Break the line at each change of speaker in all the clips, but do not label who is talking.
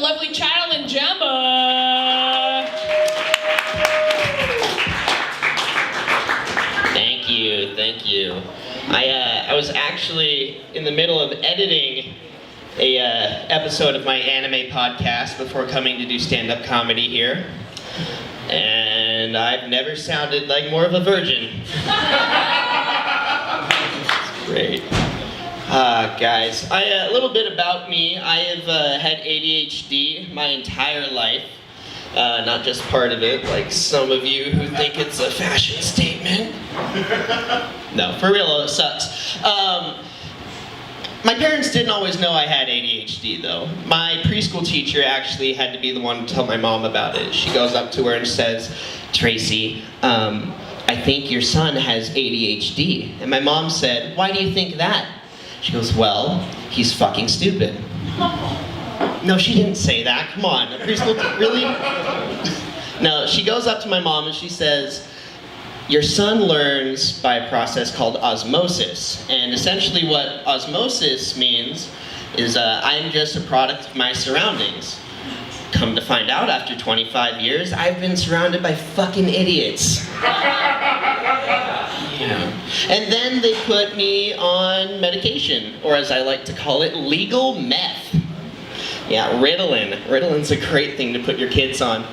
lovely child and Gemma.
Thank you. I was actually in the middle of editing a episode of my anime podcast before coming to do stand-up comedy here, and I've never sounded like more of a virgin. Great. Guys, a little bit about me. I have had ADHD my entire life. Not just part of it, like some of you who think it's a fashion statement. No, for real, it sucks. My parents didn't always know I had ADHD, though. My preschool teacher actually had to be the one to tell my mom about it. She goes up to her and says, "Tracy, I think your son has ADHD." And my mom said, "Why do you think that?" She goes, "Well, he's fucking stupid." No, she didn't say that. Come on, a preschool really? No, she goes up to my mom and she says, "Your son learns by a process called osmosis." And essentially what osmosis means is I'm just a product of my surroundings. Come to find out, after 25 years, I've been surrounded by fucking idiots. Yeah. And then they put me on medication, or as I like to call it, legal meth. Yeah, Ritalin. Ritalin's a great thing to put your kids on.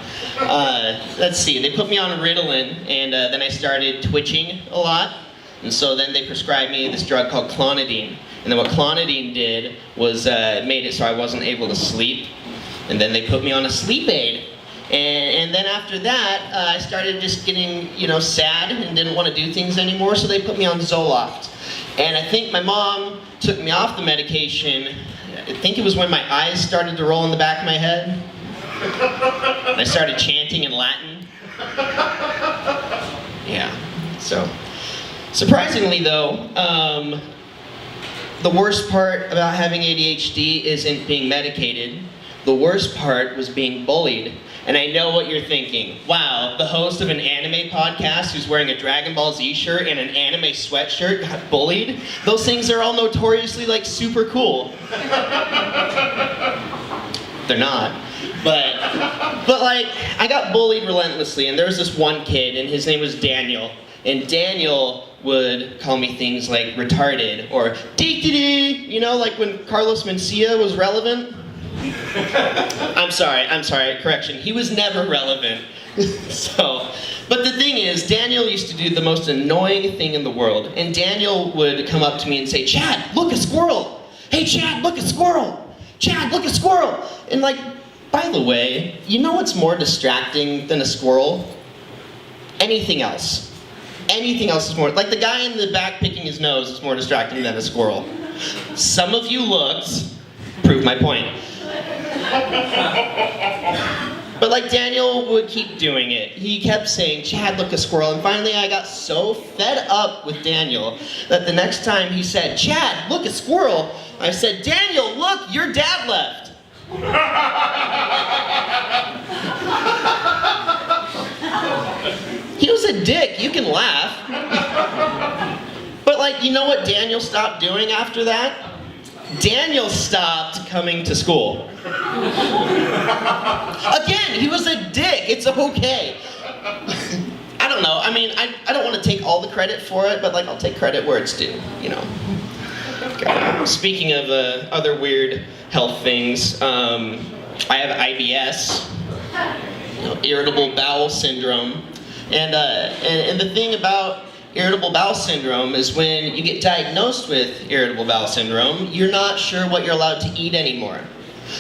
Let's see, they put me on Ritalin, and then I started twitching a lot. And so then they prescribed me this drug called clonidine. And then what clonidine did was made it so I wasn't able to sleep. And then they put me on a sleep aid. And then after that, I started just getting, sad and didn't want to do things anymore, so they put me on Zoloft. And I think my mom took me off the medication. I think it was when my eyes started to roll in the back of my head. I started chanting in Latin. Yeah, so. Surprisingly though, the worst part about having ADHD isn't being medicated. The worst part was being bullied. And I know what you're thinking. Wow, the host of an anime podcast who's wearing a Dragon Ball Z shirt and an anime sweatshirt got bullied? Those things are all notoriously, super cool. They're not. But I got bullied relentlessly, and there was this one kid, and his name was Daniel. And Daniel would call me things like retarded, or dee-dee-dee, like when Carlos Mencia was relevant. I'm sorry, correction. He was never relevant. But the thing is, Daniel used to do the most annoying thing in the world. And Daniel would come up to me and say, "Chad, look, a squirrel! Hey, Chad, look, a squirrel! Chad, look, a squirrel!" And by the way, you know what's more distracting than a squirrel? Anything else. Anything else is more, the guy in the back picking his nose is more distracting than a squirrel. Some of you looked, prove my point. But Daniel would keep doing it. He kept saying, "Chad, look, a squirrel." And finally I got so fed up with Daniel that the next time he said, "Chad, look, a squirrel," I said, "Daniel, look, your dad left." He was a dick, you can laugh. But you know what Daniel stopped doing after that? Daniel stopped coming to school. Again, he was a dick. It's okay. I don't know. I don't want to take all the credit for it, but I'll take credit where it's due, Okay. Speaking of other weird health things, I have IBS, irritable bowel syndrome, and the thing about irritable bowel syndrome is when you get diagnosed with irritable bowel syndrome, you're not sure what you're allowed to eat anymore.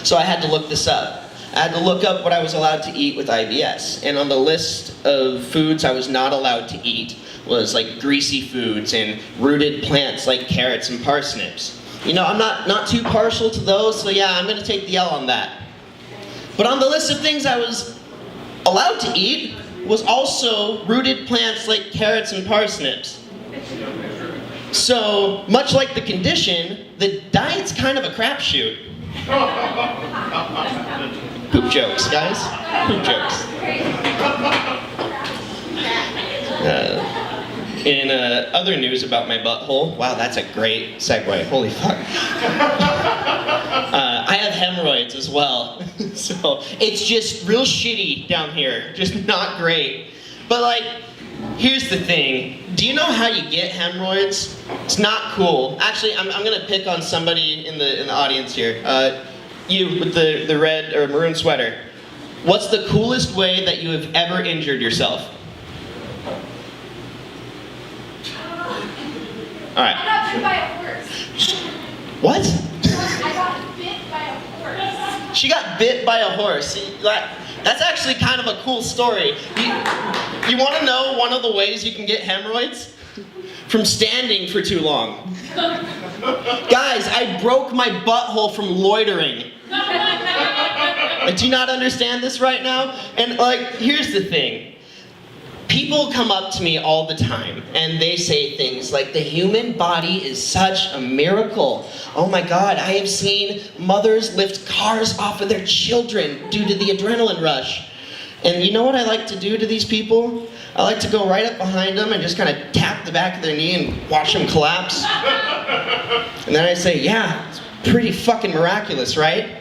So I had to look this up. I had to look up what I was allowed to eat with IBS. And on the list of foods I was not allowed to eat was greasy foods and rooted plants like carrots and parsnips. I'm not too partial to those, so yeah, I'm gonna take the L on that. But on the list of things I was allowed to eat was also rooted plants like carrots and parsnips. So, much like the condition, the diet's kind of a crapshoot. Poop jokes, guys. Poop jokes. In other news about my butthole, wow, that's a great segue, holy fuck. I have hemorrhoids as well, so it's just real shitty down here, just not great. But like, here's the thing, do you know how you get hemorrhoids? It's not cool. Actually, I'm gonna pick on somebody in the audience here. You with the red or maroon sweater. What's the coolest way that you have ever injured yourself? All right.
I got bit by a horse.
What?
I got bit by a horse.
She got bit by a horse. See, that's actually kind of a cool story. You want to know one of the ways you can get hemorrhoids? From standing for too long. Guys, I broke my butthole from loitering. Do you not understand this right now? And like, here's the thing. People come up to me all the time and they say things like, the human body is such a miracle. Oh my God, I have seen mothers lift cars off of their children due to the adrenaline rush. And you know what I like to do to these people? I like to go right up behind them and just kind of tap the back of their knee and watch them collapse. And then I say, yeah, it's pretty fucking miraculous, right?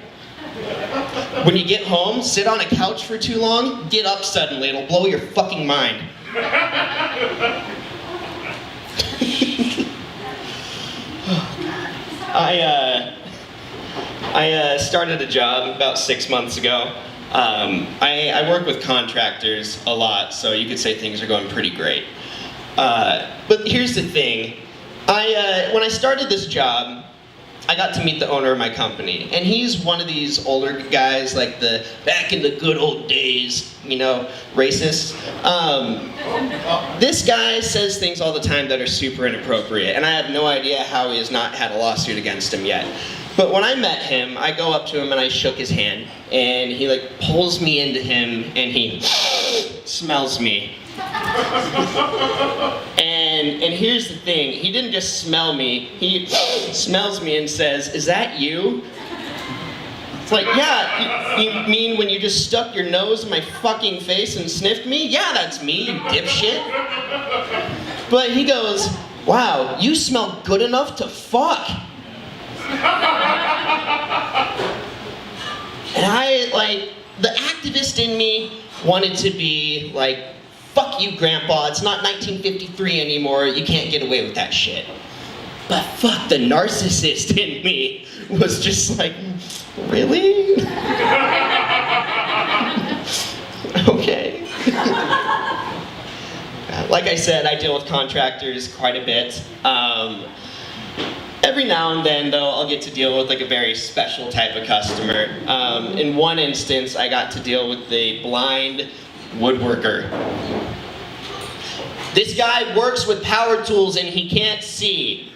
When you get home, sit on a couch for too long, get up suddenly, it'll blow your fucking mind. I started a job about 6 months ago. I work with contractors a lot, so you could say things are going pretty great. But here's the thing. When I started this job, I got to meet the owner of my company, and he's one of these older guys, like the back in the good old days, you know, racist. This guy says things all the time that are super inappropriate, and I have no idea how he has not had a lawsuit against him yet. But when I met him, I go up to him and I shook his hand, and he like pulls me into him, and he smells me. And here's the thing, he didn't just smell me, he smells me and says, is that you? It's like, yeah, you mean when you just stuck your nose in my fucking face and sniffed me? Yeah, that's me, you dipshit. But he goes, wow, you smell good enough to fuck. And I, like, the activist in me wanted to be like, fuck you, Grandpa, it's not 1953 anymore, you can't get away with that shit. But fuck, the narcissist in me was just like, really? Okay. Like I said, I deal with contractors quite a bit. Every now and then, though, I'll get to deal with like a very special type of customer. In one instance, I got to deal with a blind woodworker. This guy works with power tools and he can't see.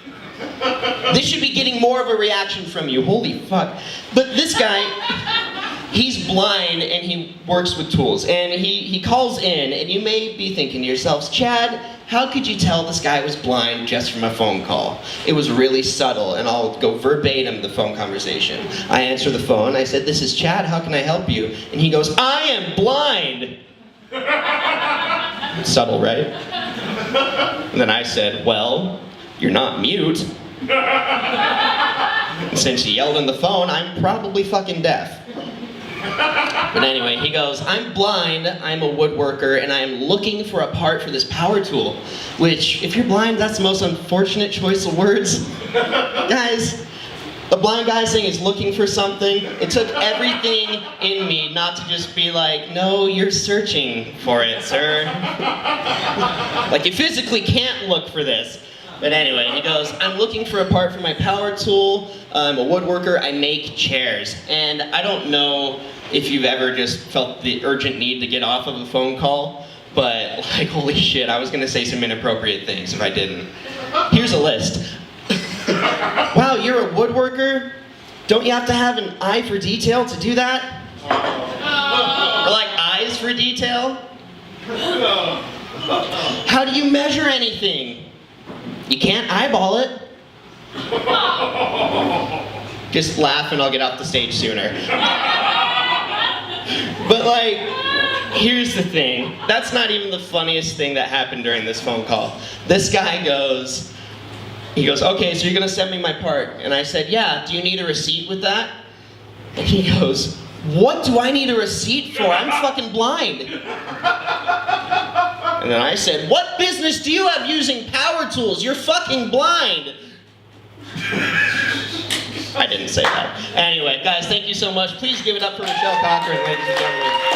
This should be getting more of a reaction from you, holy fuck. But this guy, he's blind and he works with tools. And he calls in, and you may be thinking to yourselves, Chad, how could you tell this guy was blind just from a phone call? It was really subtle, and I'll go verbatim the phone conversation. I answer the phone, I said, this is Chad, how can I help you? And he goes, I am blind. Subtle, right? And then I said, well, you're not mute. And since he yelled on the phone, I'm probably fucking deaf. But anyway, he goes, I'm blind, I'm a woodworker, and I'm looking for a part for this power tool. Which, if you're blind, that's the most unfortunate choice of words. Guys, a blind guy saying he's looking for something, it took everything in me not to just be like, no, you're searching for it, sir. Like, you physically can't look for this. But anyway, he goes, I'm looking for a part for my power tool. I'm a woodworker, I make chairs. And I don't know if you've ever just felt the urgent need to get off of a phone call, but like, holy shit, I was gonna say some inappropriate things if I didn't. Here's a list. Wow, you're a woodworker? Don't you have to have an eye for detail to do that? Or like eyes for detail? How do you measure anything? You can't eyeball it. Just laugh and I'll get off the stage sooner. But like, Here's the thing. That's not even the funniest thing that happened during this phone call. This guy goes, okay, so you're gonna send me my part. And I said, yeah, do you need a receipt with that? And he goes, what do I need a receipt for? I'm fucking blind. And then I said, what business do you have using power tools? You're fucking blind. I didn't say that. Anyway, guys, thank you so much. Please give it up for Michelle Cochran, ladies and gentlemen.